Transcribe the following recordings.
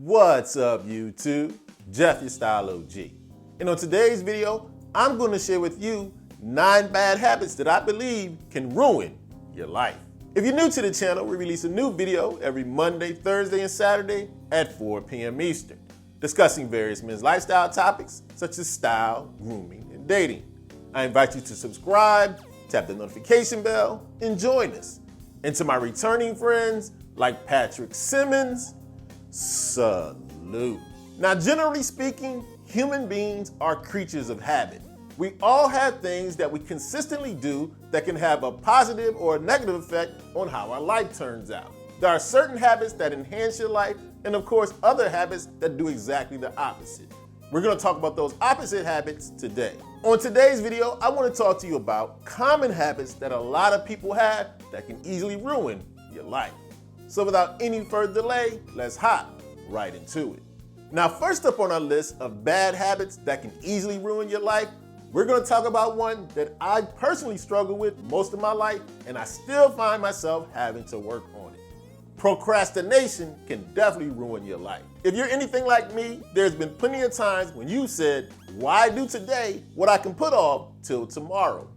What's up, YouTube? Jeff, your Style O.G. And on today's video, I'm going to share with you 9 bad habits that I believe can ruin your life. If you're new to the channel, we release a new video every Monday, Thursday, and Saturday at 4 p.m. Eastern, discussing various men's lifestyle topics such as style, grooming, and dating. I invite you to subscribe, tap the notification bell, and join us. And to my returning friends like Patrick Simmons, salute. Now, generally speaking, human beings are creatures of habit. We all have things that we consistently do that can have a positive or a negative effect on how our life turns out. There are certain habits that enhance your life, and of course, other habits that do exactly the opposite. We're going to talk about those opposite habits today. On today's video, I want to talk to you about common habits that a lot of people have that can easily ruin your life. So without any further delay, let's hop right into it. Now, first up on our list of bad habits that can easily ruin your life, we're going to talk about one that I personally struggle with most of my life, and I still find myself having to work on it. Procrastination can definitely ruin your life. If you're anything like me, there's been plenty of times when you said, why do today what I can put off till tomorrow?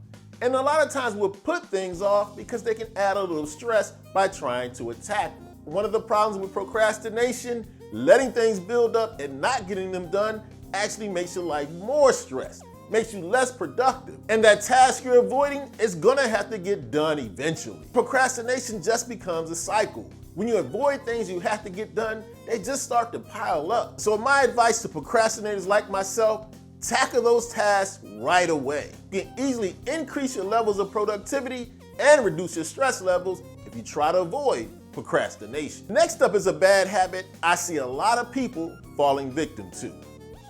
And a lot of times we'll put things off because they can add a little stress by trying to attack them. One of the problems with procrastination, letting things build up and not getting them done, actually makes your life more stressed, makes you less productive. And that task you're avoiding is gonna have to get done eventually. Procrastination just becomes a cycle. When you avoid things you have to get done, they just start to pile up. So my advice to procrastinators like myself, tackle those tasks right away. You can easily increase your levels of productivity and reduce your stress levels if you try to avoid procrastination. Next up is a bad habit I see a lot of people falling victim to.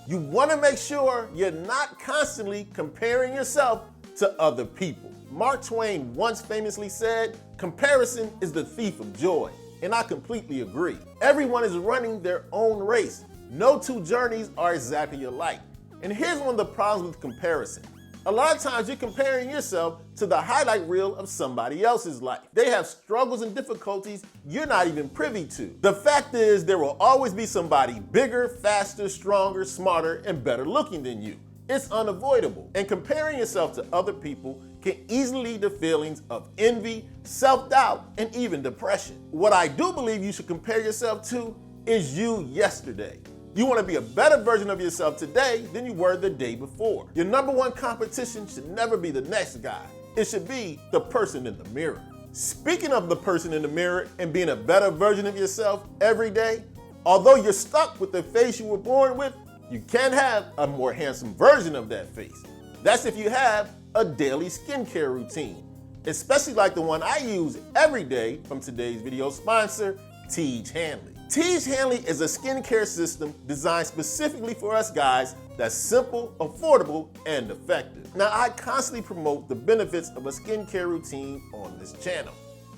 You want to make sure you're not constantly comparing yourself to other people. Mark Twain once famously said, "Comparison is the thief of joy." And I completely agree. Everyone is running their own race. No two journeys are exactly alike. And here's one of the problems with comparison. A lot of times you're comparing yourself to the highlight reel of somebody else's life. They have struggles and difficulties you're not even privy to. The fact is, there will always be somebody bigger, faster, stronger, smarter, and better looking than you. It's unavoidable. And comparing yourself to other people can easily lead to feelings of envy, self-doubt, and even depression. What I do believe you should compare yourself to is you yesterday. You want to be a better version of yourself today than you were the day before. Your number one competition should never be the next guy. It should be the person in the mirror. Speaking of the person in the mirror and being a better version of yourself every day, although you're stuck with the face you were born with, you can have a more handsome version of that face. That's if you have a daily skincare routine, especially like the one I use every day from today's video sponsor, Tiege Hanley. Tiege Hanley is a skincare system designed specifically for us guys that's simple, affordable, and effective. Now, I constantly promote the benefits of a skincare routine on this channel.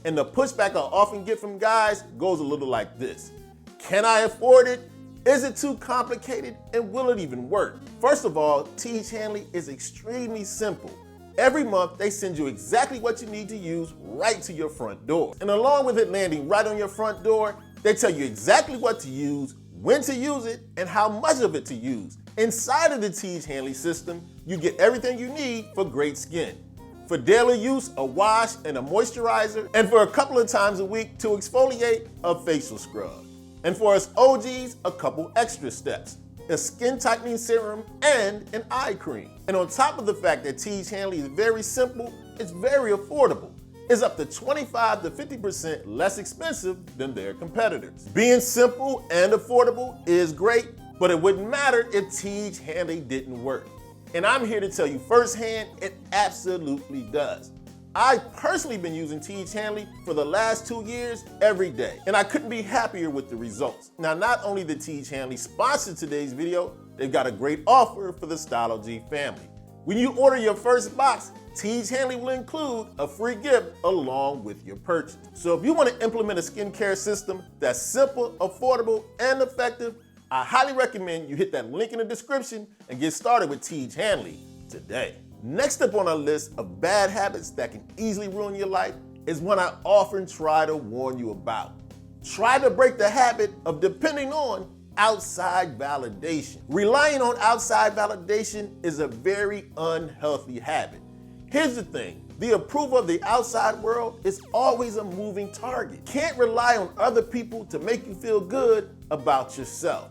And the pushback I often get from guys goes a little like this. Can I afford it? Is it too complicated? And will it even work? First of all, Tiege Hanley is extremely simple. Every month, they send you exactly what you need to use right to your front door. And along with it landing right on your front door, they tell you exactly what to use, when to use it, and how much of it to use. Inside of the Tiege Hanley system, you get everything you need for great skin. For daily use, a wash and a moisturizer, and for a couple of times a week to exfoliate, a facial scrub. And for us OGs, a couple extra steps, a skin tightening serum and an eye cream. And on top of the fact that Tiege Hanley is very simple, it's very affordable. It's up to 25 to 50% less expensive than their competitors. Being simple and affordable is great, but it wouldn't matter if Tiege Hanley didn't work. And I'm here to tell you firsthand, it absolutely does. I've personally been using Tiege Hanley for the last 2 years every day, and I couldn't be happier with the results. Now, not only did Tiege Hanley sponsor today's video, they've got a great offer for the Style O.G family. When you order your first box, Tiege Hanley will include a free gift along with your purchase. So if you want to implement a skincare system that's simple, affordable, and effective, I highly recommend you hit that link in the description and get started with Tiege Hanley today. Next up on our list of bad habits that can easily ruin your life is one I often try to warn you about. Try to break the habit of depending on outside validation. Relying on outside validation is a very unhealthy habit. Here's the thing. The approval of the outside world is always a moving target. Can't rely on other people to make you feel good about yourself.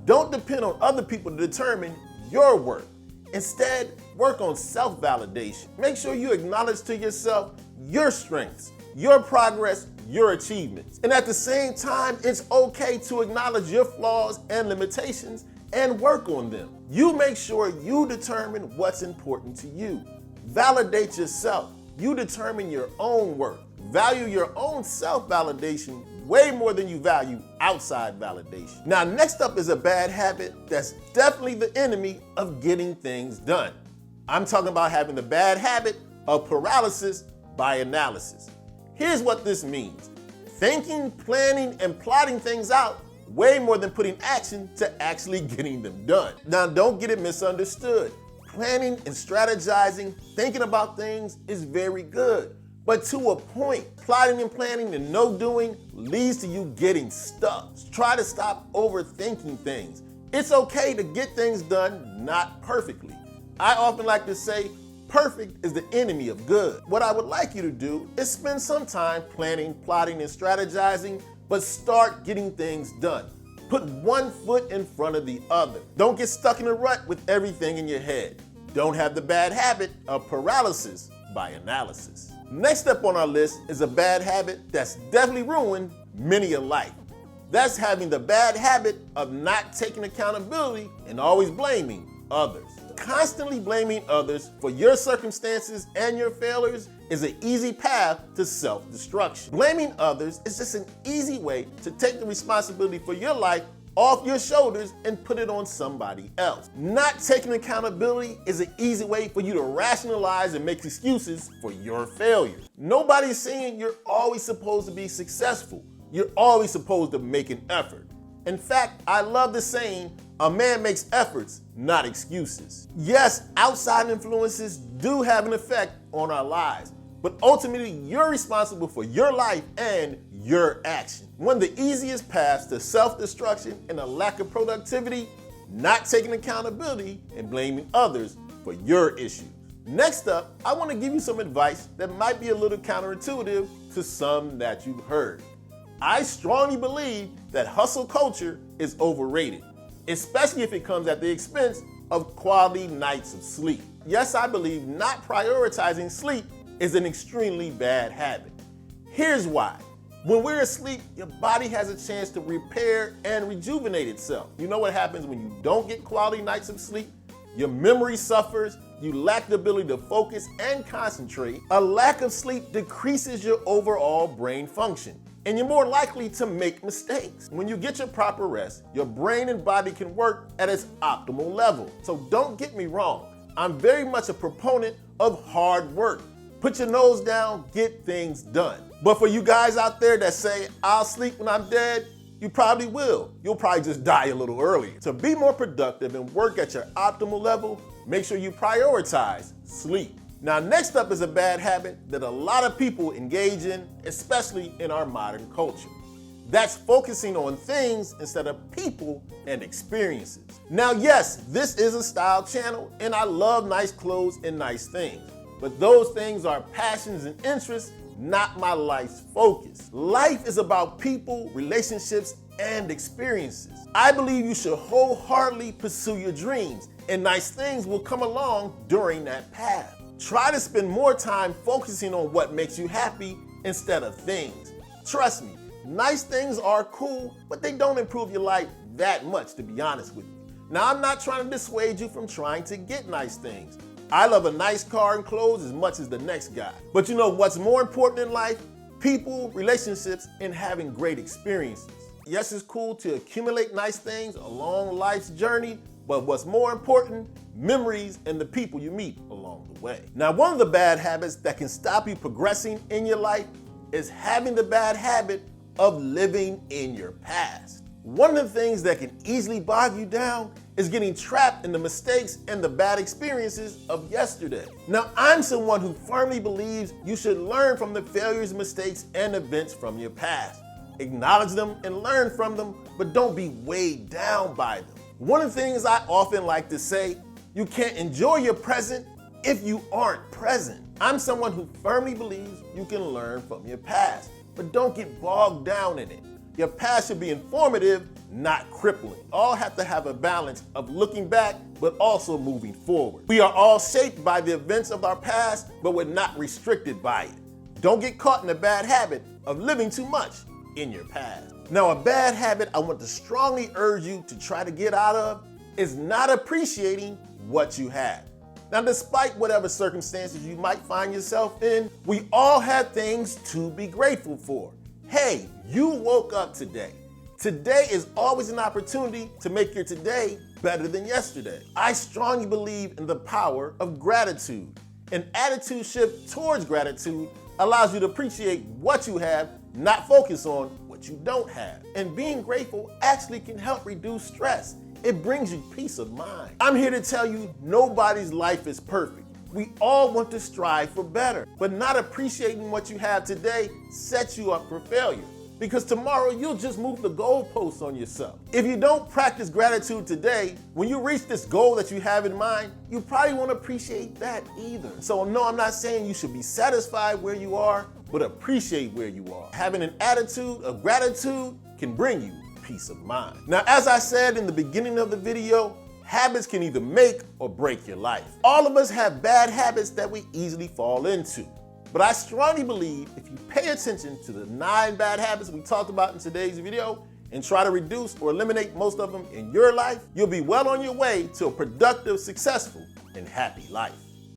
Don't depend on other people to determine your worth. Instead, work on self-validation. Make sure you acknowledge to yourself your strengths, your progress, your achievements. And at the same time, it's okay to acknowledge your flaws and limitations and work on them. You make sure you determine what's important to you. Validate yourself. You determine your own worth. Value your own self-validation way more than you value outside validation. Now, next up is a bad habit that's definitely the enemy of getting things done. I'm talking about having the bad habit of paralysis by analysis. Here's what this means. Thinking, planning, and plotting things out way more than putting action to actually getting them done. Now, don't get it misunderstood. Planning and strategizing, thinking about things is very good. But to a point, plotting and planning and no doing leads to you getting stuck. Try to stop overthinking things. It's okay to get things done, not perfectly. I often like to say, perfect is the enemy of good. What I would like you to do is spend some time planning, plotting, and strategizing, but start getting things done. Put one foot in front of the other. Don't get stuck in a rut with everything in your head. Don't have the bad habit of paralysis by analysis. Next up on our list is a bad habit that's definitely ruined many a life. That's having the bad habit of not taking accountability and always blaming others. Constantly blaming others for your circumstances and your failures is an easy path to self-destruction. Blaming others is just an easy way to take the responsibility for your life off your shoulders and put it on somebody else. Not taking accountability is an easy way for you to rationalize and make excuses for your failures. Nobody's saying you're always supposed to be successful. You're always supposed to make an effort. In fact, I love the saying, a man makes efforts, not excuses. Yes, outside influences do have an effect on our lives, but ultimately you're responsible for your life and your action. One of the easiest paths to self-destruction and a lack of productivity, not taking accountability and blaming others for your issues. Next up, I want to give you some advice that might be a little counterintuitive to some that you've heard. I strongly believe that hustle culture is overrated, especially if it comes at the expense of quality nights of sleep. Yes, I believe not prioritizing sleep is an extremely bad habit. Here's why. When we're asleep, your body has a chance to repair and rejuvenate itself. You know what happens when you don't get quality nights of sleep? Your memory suffers, you lack the ability to focus and concentrate. A lack of sleep decreases your overall brain function, and you're more likely to make mistakes. When you get your proper rest, your brain and body can work at its optimal level. So don't get me wrong, I'm very much a proponent of hard work. Put your nose down, get things done. But for you guys out there that say, I'll sleep when I'm dead, you probably will. You'll probably just die a little earlier. To be more productive and work at your optimal level, make sure you prioritize sleep. Now, next up is a bad habit that a lot of people engage in, especially in our modern culture. That's focusing on things instead of people and experiences. Now, yes, this is a style channel, and I love nice clothes and nice things. But those things are passions and interests, not my life's focus. Life is about people, relationships, and experiences. I believe you should wholeheartedly pursue your dreams, and nice things will come along during that path. Try to spend more time focusing on what makes you happy instead of things. Trust me, nice things are cool, but they don't improve your life that much, to be honest with you. Now, I'm not trying to dissuade you from trying to get nice things. I love a nice car and clothes as much as the next guy. But you know what's more important in life? People, relationships, and having great experiences. Yes, it's cool to accumulate nice things along life's journey, but what's more important? Memories and the people you meet along the way. Now, one of the bad habits that can stop you progressing in your life is having the bad habit of living in your past. One of the things that can easily bog you down is getting trapped in the mistakes and the bad experiences of yesterday. Now, I'm someone who firmly believes you should learn from the failures, mistakes, and events from your past. Acknowledge them and learn from them, but don't be weighed down by them. One of the things I often like to say, you can't enjoy your present if you aren't present. I'm someone who firmly believes you can learn from your past, but don't get bogged down in it. Your past should be informative, not crippling. All have to have a balance of looking back, but also moving forward. We are all shaped by the events of our past, but we're not restricted by it. Don't get caught in a bad habit of living too much in your past. Now, a bad habit I want to strongly urge you to try to get out of is not appreciating what you have. Now, despite whatever circumstances you might find yourself in, we all have things to be grateful for. Hey, you woke up today. Today is always an opportunity to make your today better than yesterday. I strongly believe in the power of gratitude. An attitude shift towards gratitude allows you to appreciate what you have, not focus on what you don't have. And being grateful actually can help reduce stress. It brings you peace of mind. I'm here to tell you nobody's life is perfect. We all want to strive for better, but not appreciating what you have today sets you up for failure. Because tomorrow you'll just move the goalposts on yourself. If you don't practice gratitude today, when you reach this goal that you have in mind, you probably won't appreciate that either. So no, I'm not saying you should be satisfied where you are, but appreciate where you are. Having an attitude of gratitude can bring you peace of mind. Now, as I said in the beginning of the video, habits can either make or break your life. All of us have bad habits that we easily fall into. But I strongly believe if you pay attention to the 9 bad habits we talked about in today's video and try to reduce or eliminate most of them in your life, you'll be well on your way to a productive, successful, and happy life.